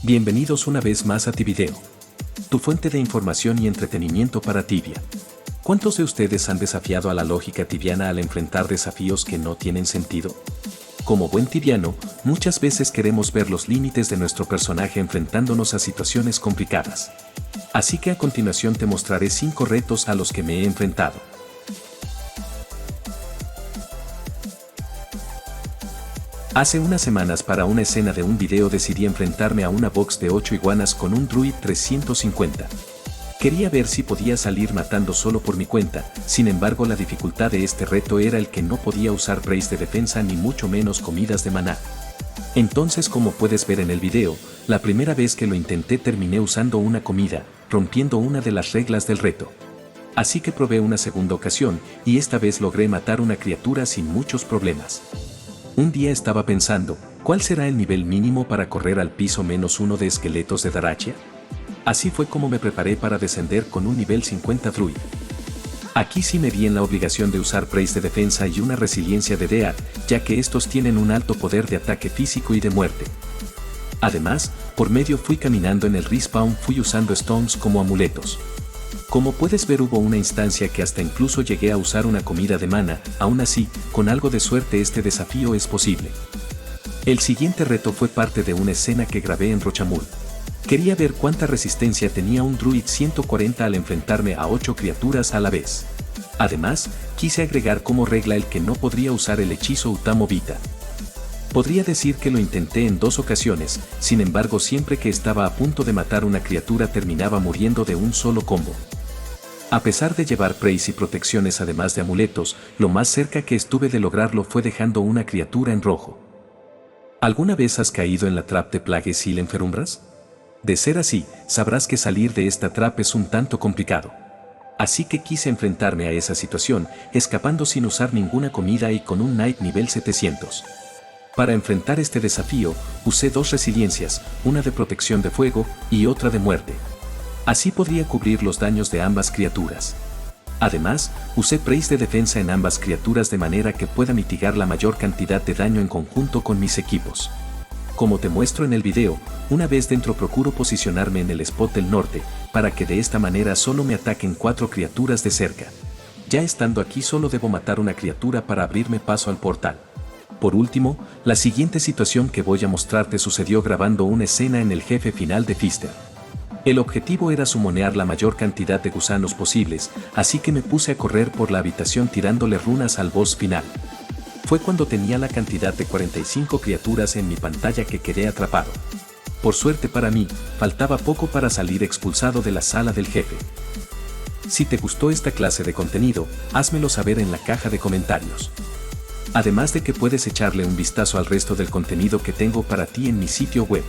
Bienvenidos una vez más a Tivideo, tu fuente de información y entretenimiento para Tibia. ¿Cuántos de ustedes han desafiado a la lógica tibiana al enfrentar desafíos que no tienen sentido? Como buen tibiano, muchas veces queremos ver los límites de nuestro personaje enfrentándonos a situaciones complicadas. Así que a continuación te mostraré 5 retos a los que me he enfrentado. Hace unas semanas para una escena de un video decidí enfrentarme a una box de 8 iguanas con un Druid 350. Quería ver si podía salir matando solo por mi cuenta, sin embargo la dificultad de este reto era el que no podía usar praise de defensa ni mucho menos comidas de maná. Entonces, como puedes ver en el video, la primera vez que lo intenté terminé usando una comida, rompiendo una de las reglas del reto. Así que probé una segunda ocasión, y esta vez logré matar una criatura sin muchos problemas. Un día estaba pensando, ¿cuál será el nivel mínimo para correr al piso -1 de esqueletos de Darachia? Así fue como me preparé para descender con un nivel 50 Druid. Aquí sí me vi en la obligación de usar praise de defensa y una resiliencia de Dead, ya que estos tienen un alto poder de ataque físico y de muerte. Además, por medio fui caminando en el respawn, fui usando stones como amuletos. Como puedes ver, hubo una instancia que hasta incluso llegué a usar una comida de mana. Aún así, con algo de suerte este desafío es posible. El siguiente reto fue parte de una escena que grabé en Rochamul. Quería ver cuánta resistencia tenía un Druid 140 al enfrentarme a 8 criaturas a la vez. Además, quise agregar como regla el que no podría usar el hechizo Utamo Vita. Podría decir que lo intenté en 2 ocasiones, sin embargo siempre que estaba a punto de matar una criatura terminaba muriendo de un solo combo. A pesar de llevar praise y protecciones además de amuletos, lo más cerca que estuve de lograrlo fue dejando una criatura en rojo. ¿Alguna vez has caído en la trap de Plague Seal en Ferumbras? De ser así, sabrás que salir de esta trap es un tanto complicado. Así que quise enfrentarme a esa situación, escapando sin usar ninguna comida y con un Knight nivel 700. Para enfrentar este desafío, usé 2 resiliencias, una de protección de fuego y otra de muerte. Así podría cubrir los daños de ambas criaturas. Además, usé praise de defensa en ambas criaturas de manera que pueda mitigar la mayor cantidad de daño en conjunto con mis equipos. Como te muestro en el video, una vez dentro procuro posicionarme en el spot del norte, para que de esta manera solo me ataquen 4 criaturas de cerca. Ya estando aquí solo debo matar una criatura para abrirme paso al portal. Por último, la siguiente situación que voy a mostrarte sucedió grabando una escena en el jefe final de Fister. El objetivo era summonear la mayor cantidad de gusanos posibles, así que me puse a correr por la habitación tirándole runas al boss final. Fue cuando tenía la cantidad de 45 criaturas en mi pantalla que quedé atrapado. Por suerte para mí, faltaba poco para salir expulsado de la sala del jefe. Si te gustó esta clase de contenido, házmelo saber en la caja de comentarios. Además de que puedes echarle un vistazo al resto del contenido que tengo para ti en mi sitio web.